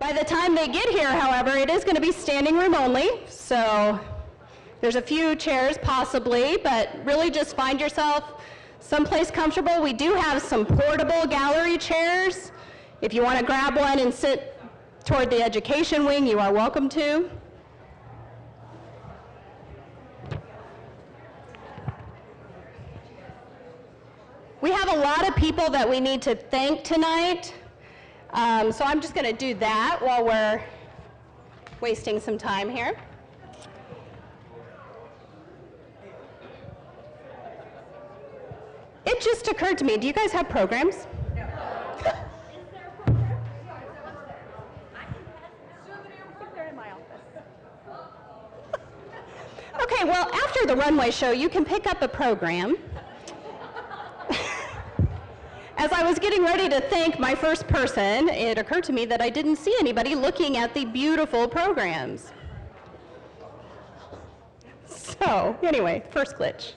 By the time they get here, however, it is going to be standing room only, so there's a few chairs possibly, but really just find yourself someplace comfortable. We do have some portable gallery chairs. If you want to grab one and sit toward the education wing, you are welcome to. We have a lot of people that we need to thank tonight. So I'm just going to do that while we're wasting some time here. It just occurred to me, do you guys have programs? No. They're in my office. Okay, well, after the runway show, you can pick up a program. As I was getting ready to thank my first person, it occurred to me that I didn't see anybody looking at the beautiful programs. So, anyway, first glitch.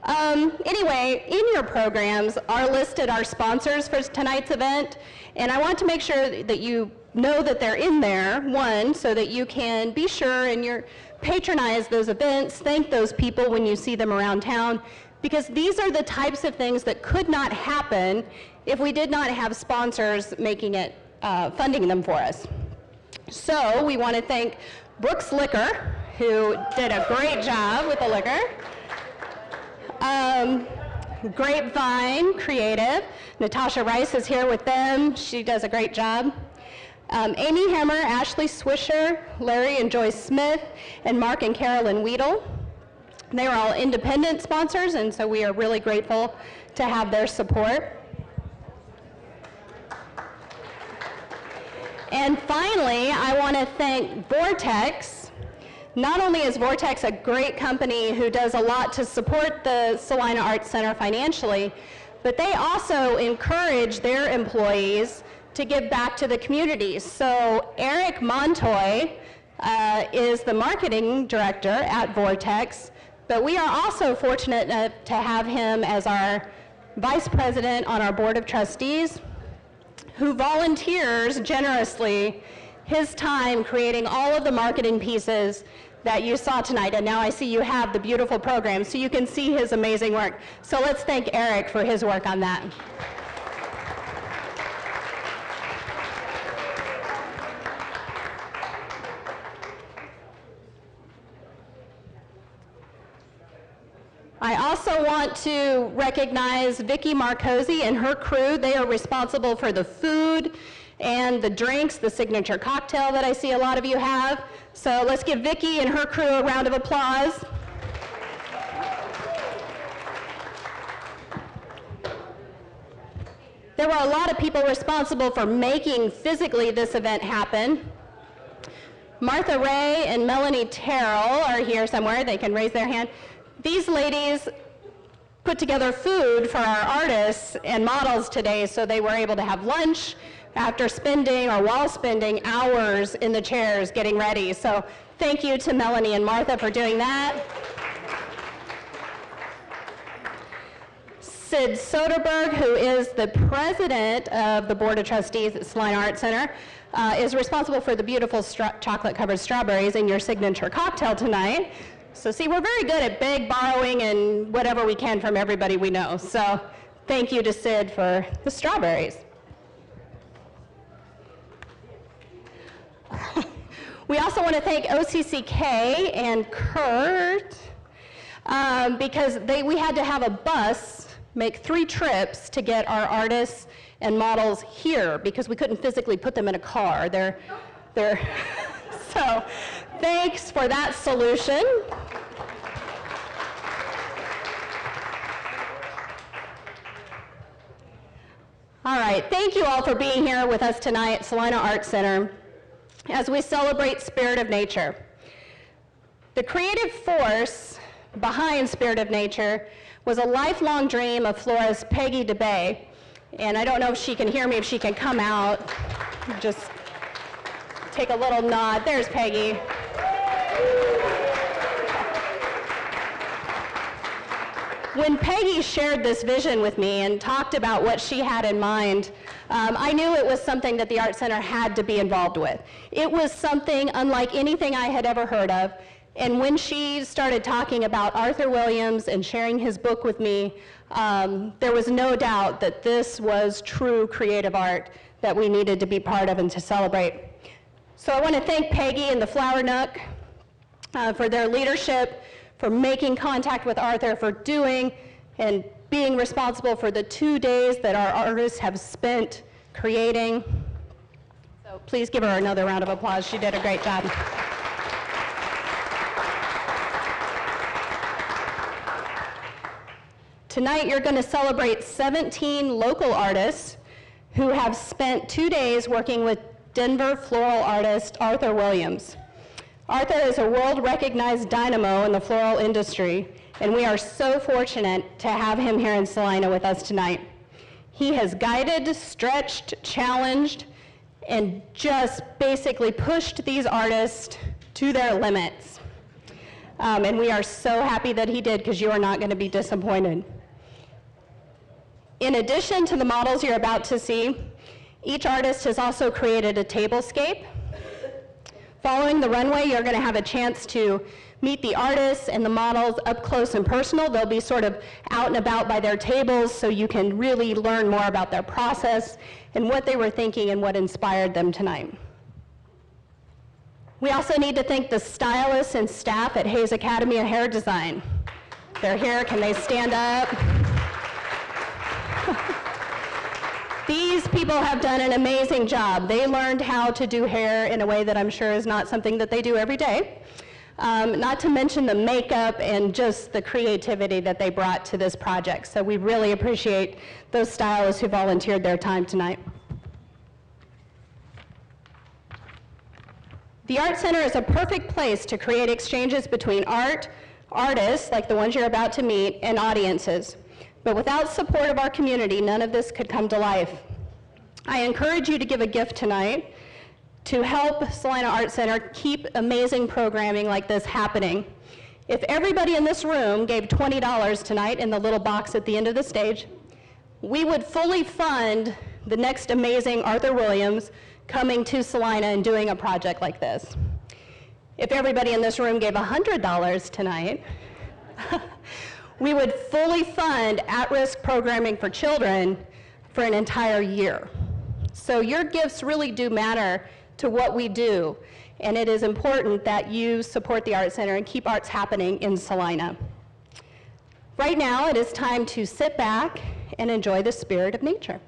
Anyway, in your programs are listed our sponsors for tonight's event, and I want to make sure that you know that they're in there, one, so that you can be sure and patronize those events, thank those people when you see them around town, because these are the types of things that could not happen if we did not have sponsors making it, funding them for us. So we want to thank Brooks Liquor, who did a great job with the liquor. Grapevine Creative, Natasha Rice is here with them. She does a great job. Amy Hammer, Ashley Swisher, Larry and Joyce Smith, and Mark and Carolyn Weedle. They are all independent sponsors, and so we are really grateful to have their support. And finally, I want to thank Vortex. Not only is Vortex a great company who does a lot to support the Salina Art Center financially, but they also encourage their employees to give back to the community. So Eric Montoy is the marketing director at Vortex, but we are also fortunate enough to have him as our vice president on our board of trustees, who volunteers generously his time creating all of the marketing pieces that you saw tonight. And now I see you have the beautiful program, so you can see his amazing work. So let's thank Eric for his work on that. I also want to recognize Vicki Marcosi and her crew. They are responsible for the food and the drinks, the signature cocktail that I see a lot of you have. So let's give Vicki and her crew a round of applause. There were a lot of people responsible for making physically this event happen. Martha Ray and Melanie Terrell are here somewhere. They can raise their hand. These ladies put together food for our artists and models today, so they were able to have lunch after spending or while spending hours in the chairs getting ready. So thank you to Melanie and Martha for doing that. Sid Soderberg, who is the president of the Board of Trustees at Salina Art Center, is responsible for the beautiful chocolate-covered strawberries in your signature cocktail tonight. So see, we're very good at borrowing and whatever we can from everybody we know. So thank you to Sid for the strawberries. We also want to thank OCCK and Kurt because we had to have a bus make 3 trips to get our artists and models here because we couldn't physically put them in a car. So thanks for that solution. All right, thank you all for being here with us tonight at Salina Art Center as we celebrate Spirit of Nature. The creative force behind Spirit of Nature was a lifelong dream of florist Peggy DeBay, and I don't know if she can hear me, if she can come out, just take a little nod. There's Peggy. When Peggy shared this vision with me and talked about what she had in mind, I knew it was something that the Art Center had to be involved with. It was something unlike anything I had ever heard of, and when she started talking about Arthur Williams and sharing his book with me, there was no doubt that this was true creative art that we needed to be part of and to celebrate. So I want to thank Peggy and the Flower Nook for their leadership, for making contact with Arthur, for doing and being responsible for the 2 days that our artists have spent creating. So please give her another round of applause. She did a great job. Tonight you're going to celebrate 17 local artists who have spent 2 days working with Denver floral artist Arthur Williams. Arthur is a world-recognized dynamo in the floral industry, and we are so fortunate to have him here in Salina with us tonight. He has guided, stretched, challenged, and just basically pushed these artists to their limits. And we are so happy that he did, because you are not going to be disappointed. In addition to the models you're about to see, each artist has also created a tablescape. Following the runway, you're going to have a chance to meet the artists and the models up close and personal. They'll be sort of out and about by their tables, so you can really learn more about their process and what they were thinking and what inspired them tonight. We also need to thank the stylists and staff at Hayes Academy of Hair Design. They're here. Can they stand up? These people have done an amazing job. They learned how to do hair in a way that I'm sure is not something that they do every day. Not to mention the makeup and just the creativity that they brought to this project. So we really appreciate those stylists who volunteered their time tonight. The Art Center is a perfect place to create exchanges between artists, like the ones you're about to meet, and audiences. But without support of our community, none of this could come to life. I encourage you to give a gift tonight to help Salina Art Center keep amazing programming like this happening. If everybody in this room gave $20 tonight in the little box at the end of the stage, we would fully fund the next amazing Arthur Williams coming to Salina and doing a project like this. If everybody in this room gave $100 tonight, we would fully fund at-risk programming for children for an entire year. So your gifts really do matter to what we do, and it is important that you support the Art Center and keep arts happening in Salina. Right now, it is time to sit back and enjoy the spirit of nature.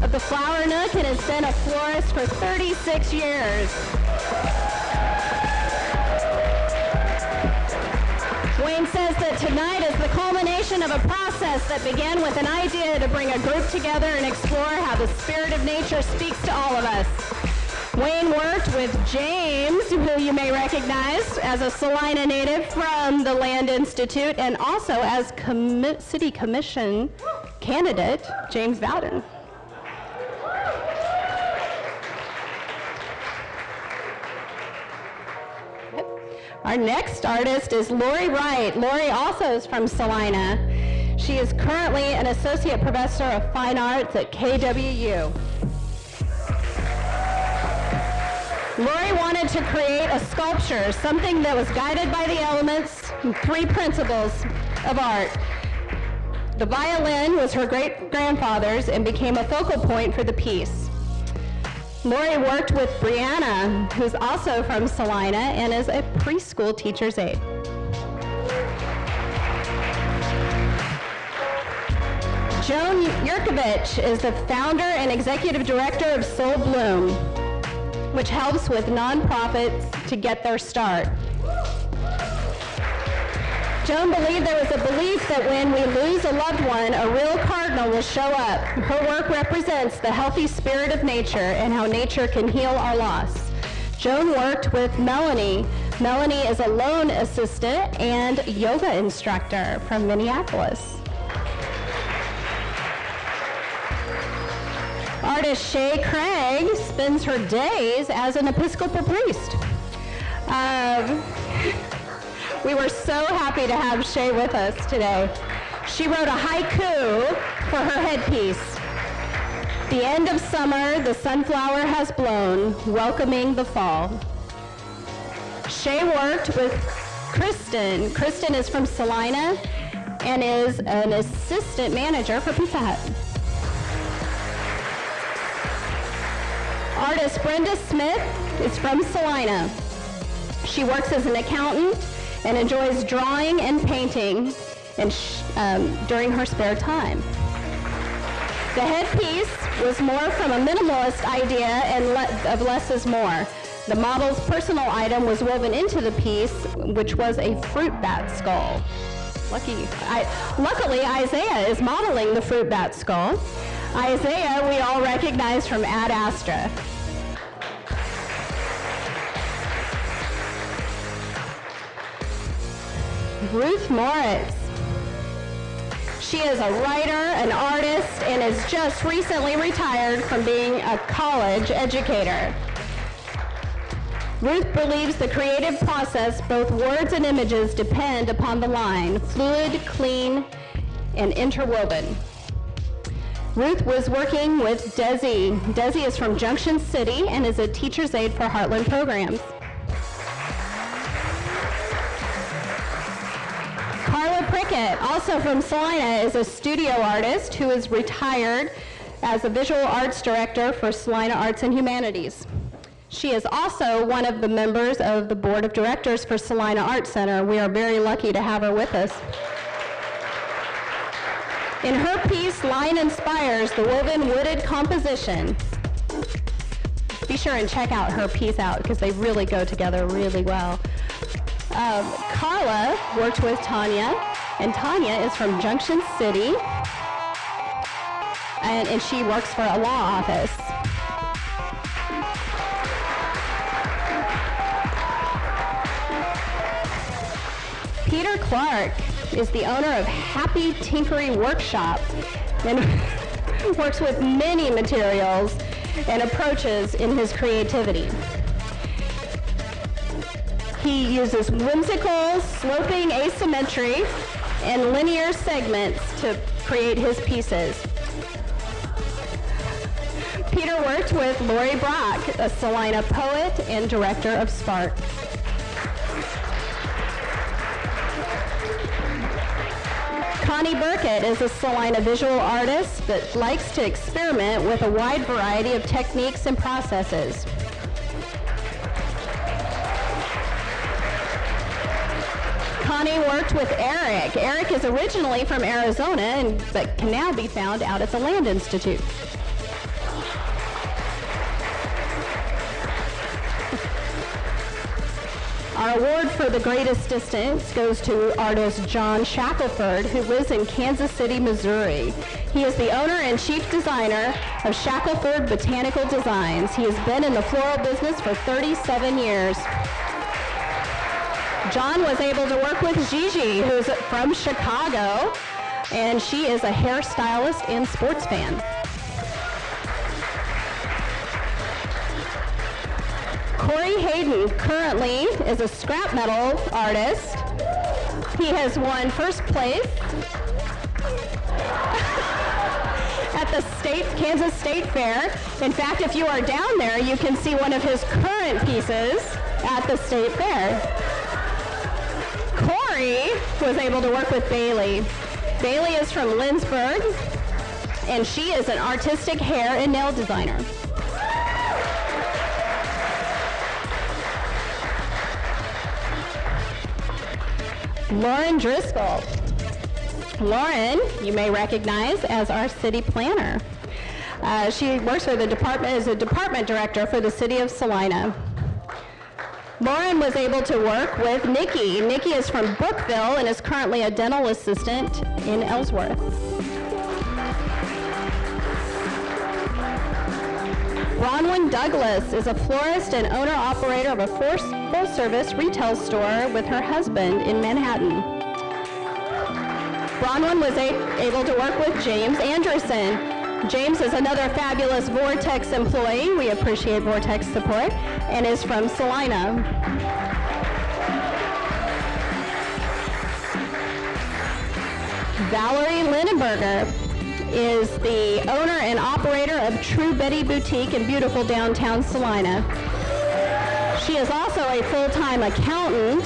of the Flower Nook and has been a florist for 36 years. Wayne says that tonight is the culmination of a process that began with an idea to bring a group together and explore how the spirit of nature speaks to all of us. Wayne worked with James, who you may recognize as a Salina native from the Land Institute, and also as City Commission candidate, James Bowden. Our next artist is Lori Wright. Lori also is from Salina. She is currently an associate professor of fine arts at KWU. Lori wanted to create a sculpture, something that was guided by the elements and three principles of art. The violin was her great-grandfather's and became a focal point for the piece. Lori worked with Brianna, who's also from Salina and is a preschool teacher's aide. Joan Yurkovich is the founder and executive director of Soul Bloom, which helps with nonprofits to get their start. Joan believed there was a belief that when we lose a loved one, a real cardinal will show up. Her work represents the healthy spirit of nature and how nature can heal our loss. Joan worked with Melanie. Melanie is a loan assistant and yoga instructor from Minneapolis. Artist Shay Craig spends her days as an Episcopal priest. We were so happy to have Shay with us today. She wrote a haiku for her headpiece. The end of summer, the sunflower has blown, welcoming the fall. Shay worked with Kristen. Kristen is from Salina and is an assistant manager for Pizza Hut. Artist Brenda Smith is from Salina. She works as an accountant and enjoys drawing and painting during her spare time. The headpiece was more from a minimalist idea and of less is more. The model's personal item was woven into the piece, which was a fruit bat skull. Luckily, Isaiah is modeling the fruit bat skull. Isaiah, we all recognize from Ad Astra. Ruth Moritz. She is a writer, an artist, and is just recently retired from being a college educator. Ruth believes the creative process, both words and images, depend upon the line, fluid, clean, and interwoven. Ruth was working with Desi. Desi is from Junction City and is a teacher's aide for Heartland programs. Carla Prickett, also from Salina, is a studio artist who is retired as a visual arts director for Salina Arts and Humanities. She is also one of the members of the board of directors for Salina Art Center. We are very lucky to have her with us. In her piece, Line Inspires, the woven wooded composition. Be sure and check out her piece out because they really go together really well. Carla worked with Tanya, and Tanya is from Junction City, and she works for a law office. Peter Clark is the owner of Happy Tinkery Workshop and works with many materials and approaches in his creativity. He uses whimsical, sloping asymmetry and linear segments to create his pieces. Peter worked with Lori Brock, a Salina poet and director of Spark. Connie Burkett is a Salina visual artist that likes to experiment with a wide variety of techniques and processes. Connie worked with Eric. Eric is originally from Arizona, but can now be found out at the Land Institute. Our award for the greatest distance goes to artist John Shackelford, who lives in Kansas City, Missouri. He is the owner and chief designer of Shackelford Botanical Designs. He has been in the floral business for 37 years. John was able to work with Gigi, who's from Chicago, and she is a hairstylist and sports fan. Corey Hayden currently is a scrap metal artist. He has won first place at the Kansas State Fair. In fact, if you are down there, you can see one of his current pieces at the State Fair. Corey was able to work with Bailey. Bailey is from Lindsborg, and she is an artistic hair and nail designer. Lauren Driscoll. Lauren, you may recognize as our city planner. She works for the department as a department director for the city of Salina. Lauren was able to work with Nikki. Nikki is from Brookville and is currently a dental assistant in Ellsworth. Bronwyn Douglas is a florist and owner-operator of a full-service retail store with her husband in Manhattan. Bronwyn was able to work with James Anderson. James is another fabulous Vortex employee. We appreciate Vortex support, and is from Salina. Valerie Lindenberger is the owner and operator of True Betty Boutique in beautiful downtown Salina. She is also a full-time accountant,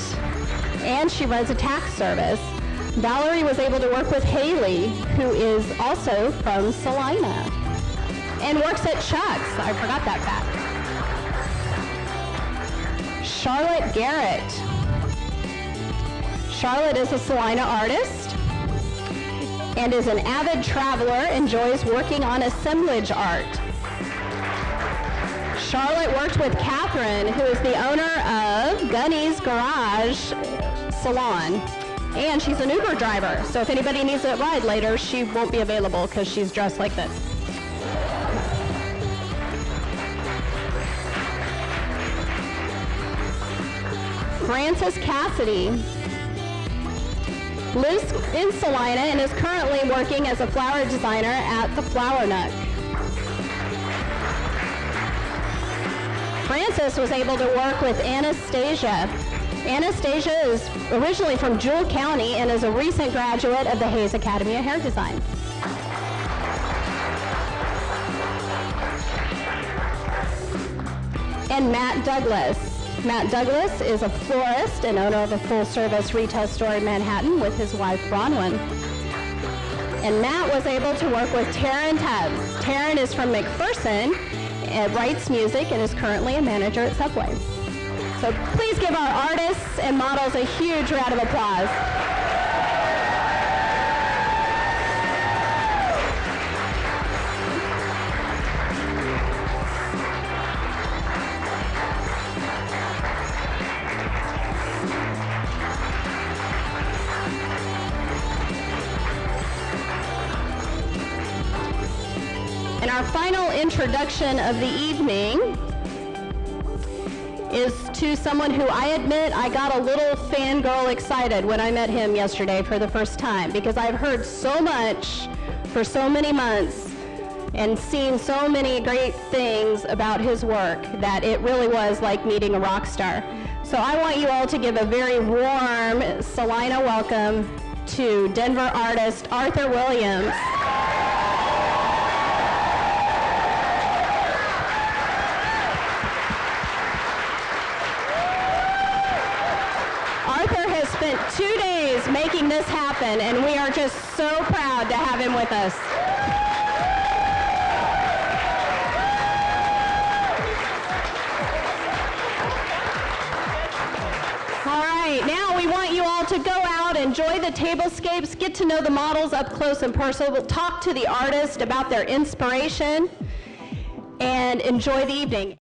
and she runs a tax service. Valerie was able to work with Haley, who is also from Salina, and works at Chuck's. I forgot that fact. Charlotte Garrett. Charlotte is a Salina artist and is an avid traveler, enjoys working on assemblage art. Charlotte worked with Catherine, who is the owner of Gunny's Garage Salon, and she's an Uber driver. So if anybody needs a ride later, she won't be available because she's dressed like this. Frances Cassidy lives in Salina and is currently working as a flower designer at the Flower Nook. Frances was able to work with Anastasia. Anastasia is originally from Jewell County and is a recent graduate of the Hayes Academy of Hair Design. And Matt Douglas. Matt Douglas is a florist and owner of a full-service retail store in Manhattan with his wife, Bronwyn. And Matt was able to work with Taryn Tubbs. Taryn is from McPherson, and writes music, and is currently a manager at Subway. So please give our artists and models a huge round of applause. And our final introduction of the evening is to someone who I admit I got a little fangirl excited when I met him yesterday for the first time, because I've heard so much for so many months and seen so many great things about his work that it really was like meeting a rock star. So I want you all to give a very warm Salina welcome to Denver artist Arthur Williams. Arthur has spent 2 days making this happen, and we are just so proud to have him with us. All right, now we want you all to go out, enjoy the tablescapes, get to know the models up close and personal. We'll talk to the artist about their inspiration, and enjoy the evening.